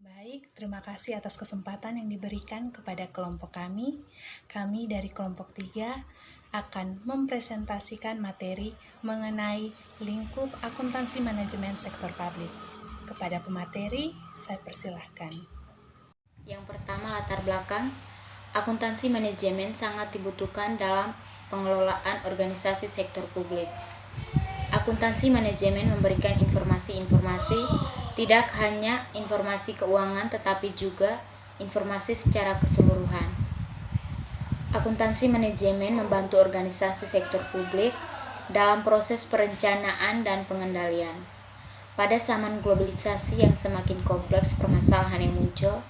Baik, terima kasih atas kesempatan yang diberikan kepada kelompok kami. Kami dari kelompok 3 akan mempresentasikan materi mengenai lingkup akuntansi manajemen sektor publik. Kepada pemateri, saya persilahkan. Yang pertama, latar belakang. Akuntansi manajemen sangat dibutuhkan dalam pengelolaan organisasi sektor publik. Akuntansi manajemen memberikan informasi-informasi, tidak hanya informasi keuangan tetapi juga informasi secara keseluruhan. Akuntansi manajemen membantu organisasi sektor publik dalam proses perencanaan dan pengendalian. Pada zaman globalisasi yang semakin kompleks permasalahan yang muncul,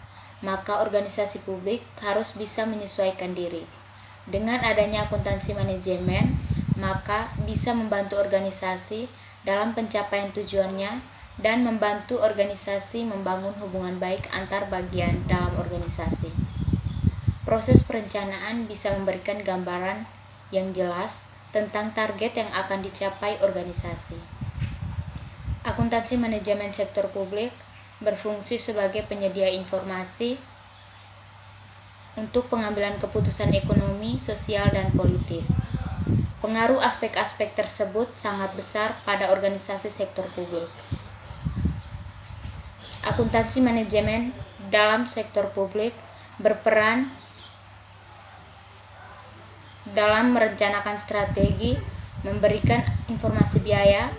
maka organisasi publik harus bisa menyesuaikan diri. Dengan adanya akuntansi manajemen, maka bisa membantu organisasi dalam pencapaian tujuannya dan membantu organisasi membangun hubungan baik antar bagian dalam organisasi. Proses perencanaan bisa memberikan gambaran yang jelas tentang target yang akan dicapai organisasi. Akuntansi manajemen sektor publik berfungsi sebagai penyedia informasi untuk pengambilan keputusan ekonomi, sosial, dan politik. Pengaruh aspek-aspek tersebut sangat besar pada organisasi sektor publik. Akuntansi manajemen dalam sektor publik berperan dalam merencanakan strategi, memberikan informasi biaya,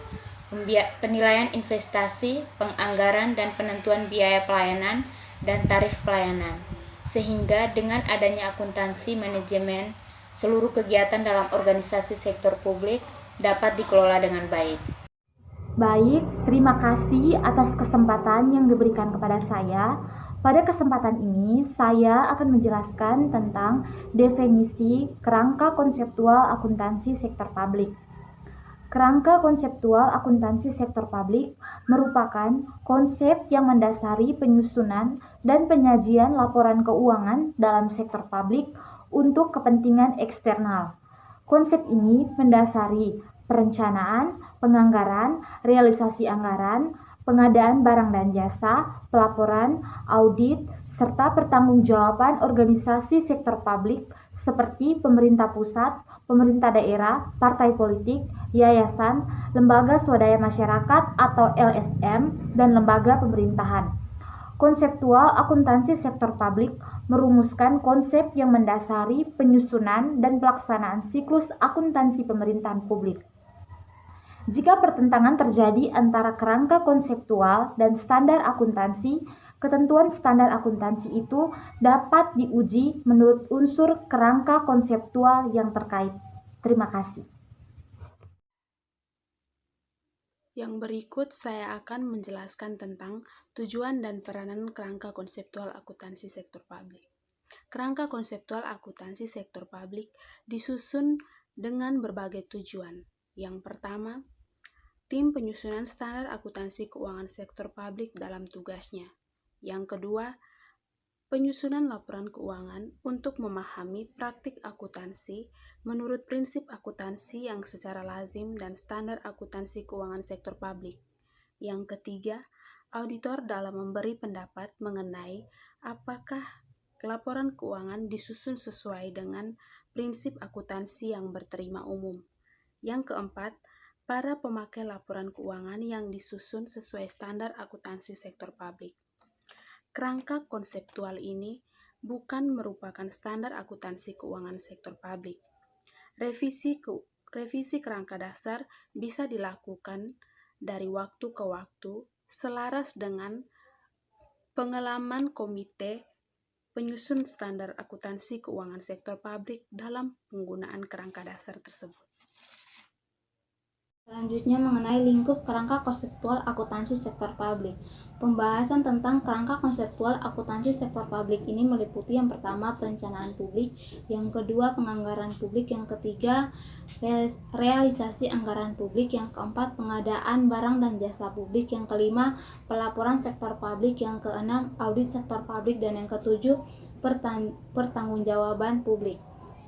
penilaian investasi, penganggaran, dan penentuan biaya pelayanan dan tarif pelayanan. Sehingga dengan adanya akuntansi manajemen, seluruh kegiatan dalam organisasi sektor publik dapat dikelola dengan baik. Baik, terima kasih atas kesempatan yang diberikan kepada saya. Pada kesempatan ini, saya akan menjelaskan tentang definisi kerangka konseptual akuntansi sektor publik. Kerangka konseptual akuntansi sektor publik merupakan konsep yang mendasari penyusunan dan penyajian laporan keuangan dalam sektor publik untuk kepentingan eksternal. Konsep ini mendasari perencanaan, penganggaran, realisasi anggaran, pengadaan barang dan jasa, pelaporan, audit, serta pertanggungjawaban organisasi sektor publik seperti pemerintah pusat, pemerintah daerah, partai politik, yayasan, lembaga swadaya masyarakat atau LSM, dan lembaga pemerintahan. Konseptual akuntansi sektor publik merumuskan konsep yang mendasari penyusunan dan pelaksanaan siklus akuntansi pemerintahan publik. Jika pertentangan terjadi antara kerangka konseptual dan standar akuntansi, ketentuan standar akuntansi itu dapat diuji menurut unsur kerangka konseptual yang terkait. Terima kasih. Yang berikut saya akan menjelaskan tentang tujuan dan peranan kerangka konseptual akuntansi sektor publik. Kerangka konseptual akuntansi sektor publik disusun dengan berbagai tujuan. Yang pertama, tim penyusunan standar akuntansi keuangan sektor publik dalam tugasnya. Yang kedua, penyusunan laporan keuangan untuk memahami praktik akuntansi menurut prinsip akuntansi yang secara lazim dan standar akuntansi keuangan sektor publik. Yang ketiga, auditor dalam memberi pendapat mengenai apakah laporan keuangan disusun sesuai dengan prinsip akuntansi yang berterima umum. Yang keempat, para pemakai laporan keuangan yang disusun sesuai standar akuntansi sektor publik. Kerangka konseptual ini bukan merupakan standar akuntansi keuangan sektor publik. Revisi kerangka dasar bisa dilakukan dari waktu ke waktu selaras dengan pengalaman komite penyusun standar akuntansi keuangan sektor publik dalam penggunaan kerangka dasar tersebut. Selanjutnya mengenai lingkup kerangka konseptual akuntansi sektor publik. Pembahasan tentang kerangka konseptual akuntansi sektor publik ini meliputi yang pertama perencanaan publik, yang kedua penganggaran publik, yang ketiga realisasi anggaran publik, yang keempat pengadaan barang dan jasa publik, yang kelima pelaporan sektor publik, yang keenam audit sektor publik, dan yang ketujuh pertanggungjawaban publik.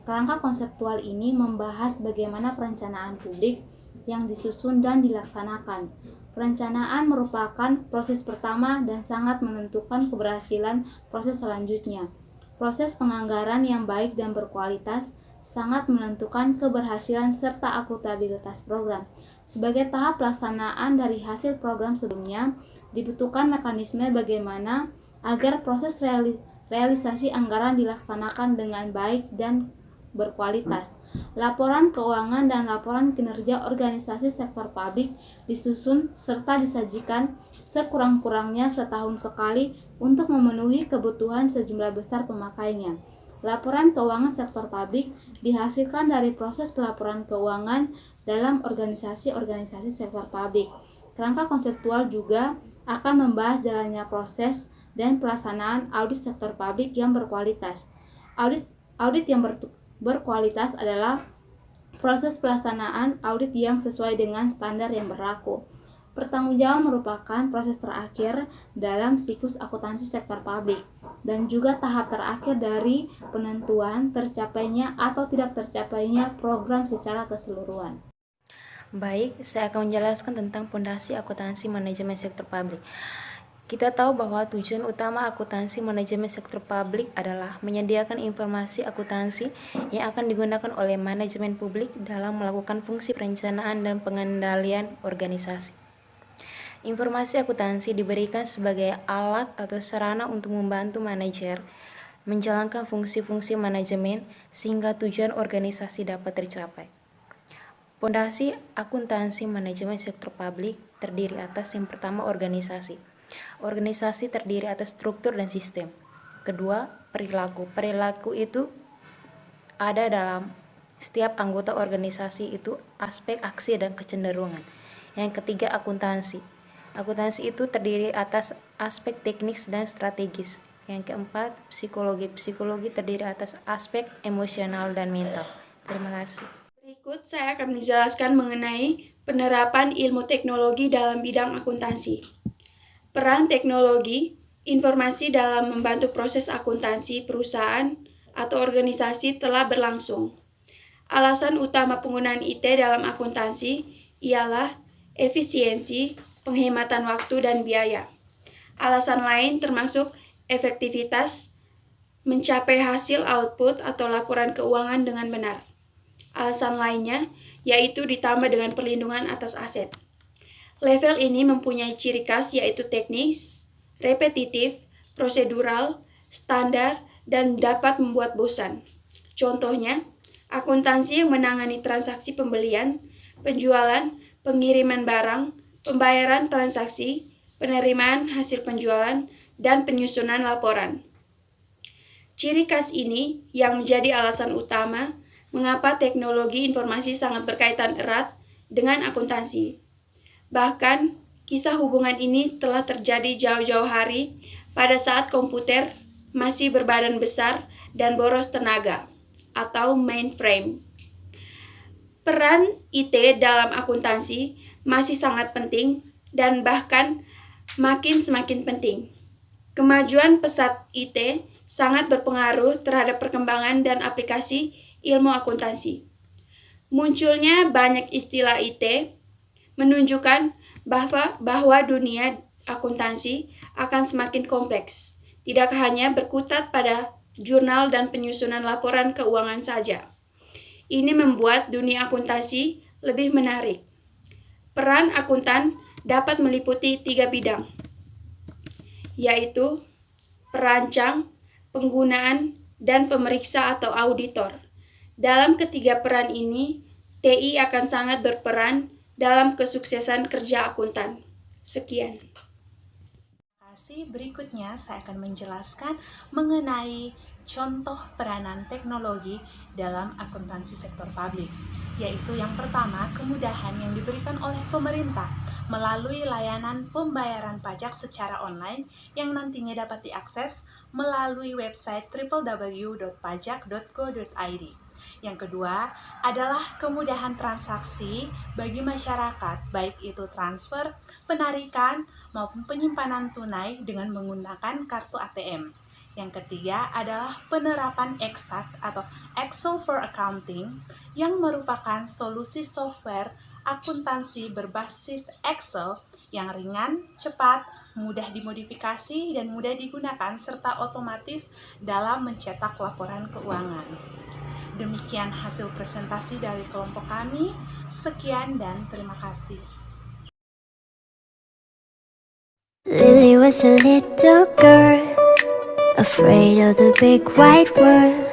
Kerangka konseptual ini membahas bagaimana perencanaan publik yang disusun dan dilaksanakan, Perencanaan merupakan proses pertama dan sangat menentukan keberhasilan proses selanjutnya. Proses penganggaran yang baik dan berkualitas sangat menentukan keberhasilan serta akuntabilitas program. Sebagai tahap pelaksanaan dari hasil program sebelumnya, dibutuhkan mekanisme bagaimana agar proses realisasi anggaran dilaksanakan dengan baik dan berkualitas. Laporan keuangan dan laporan kinerja organisasi sektor publik disusun serta disajikan sekurang-kurangnya setahun sekali untuk memenuhi kebutuhan sejumlah besar pemakainya. Laporan keuangan sektor publik dihasilkan dari proses pelaporan keuangan dalam organisasi-organisasi sektor publik. Kerangka konseptual juga akan membahas jalannya proses dan pelaksanaan audit sektor publik yang berkualitas. Audit yang berkualitas adalah proses pelaksanaan audit yang sesuai dengan standar yang berlaku. Pertanggungjawaban merupakan proses terakhir dalam siklus akuntansi sektor publik dan juga tahap terakhir dari penentuan tercapainya atau tidak tercapainya program secara keseluruhan. Baik, saya akan menjelaskan tentang fondasi akuntansi manajemen sektor publik. Kita tahu bahwa tujuan utama akuntansi manajemen sektor publik adalah menyediakan informasi akuntansi yang akan digunakan oleh manajemen publik dalam melakukan fungsi perencanaan dan pengendalian organisasi. Informasi akuntansi diberikan sebagai alat atau sarana untuk membantu manajer menjalankan fungsi-fungsi manajemen sehingga tujuan organisasi dapat tercapai. Fondasi akuntansi manajemen sektor publik terdiri atas yang pertama organisasi. Organisasi terdiri atas struktur dan sistem. Kedua, perilaku. Perilaku itu ada dalam setiap anggota organisasi itu aspek aksi dan kecenderungan. Yang ketiga, akuntansi. Akuntansi itu terdiri atas aspek teknis dan strategis. Yang keempat, psikologi. Psikologi terdiri atas aspek emosional dan mental. Terima kasih. Berikut saya akan menjelaskan mengenai penerapan ilmu teknologi dalam bidang akuntansi. Peran teknologi informasi dalam membantu proses akuntansi perusahaan atau organisasi telah berlangsung. Alasan utama penggunaan IT dalam akuntansi ialah efisiensi, penghematan waktu dan biaya. Alasan lain termasuk efektivitas, mencapai hasil output atau laporan keuangan dengan benar. Alasan lainnya yaitu ditambah dengan perlindungan atas aset. Level ini mempunyai ciri khas yaitu teknis, repetitif, prosedural, standar, dan dapat membuat bosan. Contohnya, akuntansi yang menangani transaksi pembelian, penjualan, pengiriman barang, pembayaran transaksi, penerimaan hasil penjualan, dan penyusunan laporan. Ciri khas ini yang menjadi alasan utama mengapa teknologi informasi sangat berkaitan erat dengan akuntansi. Bahkan, kisah hubungan ini telah terjadi jauh-jauh hari pada saat komputer masih berbadan besar dan boros tenaga, atau mainframe. Peran IT dalam akuntansi masih sangat penting dan bahkan semakin penting. Kemajuan pesat IT sangat berpengaruh terhadap perkembangan dan aplikasi ilmu akuntansi. Munculnya banyak istilah IT menunjukkan bahwa dunia akuntansi akan semakin kompleks, tidak hanya berkutat pada jurnal dan penyusunan laporan keuangan saja. Ini membuat dunia akuntansi lebih menarik. Peran akuntan dapat meliputi 3 bidang, yaitu perancang, penggunaan, dan pemeriksa atau auditor. Dalam ketiga peran ini, TI akan sangat berperan dalam kesuksesan kerja akuntan. Sekian. Berikutnya saya akan menjelaskan mengenai contoh peranan teknologi dalam akuntansi sektor publik, yaitu yang pertama, kemudahan yang diberikan oleh pemerintah melalui layanan pembayaran pajak secara online yang nantinya dapat diakses melalui website www.pajak.go.id. Yang kedua adalah kemudahan transaksi bagi masyarakat, baik itu transfer, penarikan, maupun penyimpanan tunai dengan menggunakan kartu ATM. Yang ketiga adalah penerapan Exact atau Excel for Accounting yang merupakan solusi software akuntansi berbasis Excel yang ringan, cepat, mudah dimodifikasi, dan mudah digunakan, serta otomatis dalam mencetak laporan keuangan. Demikian hasil presentasi dari kelompok kami. Sekian dan terima kasih. Lily was a little girl, afraid of the big white world.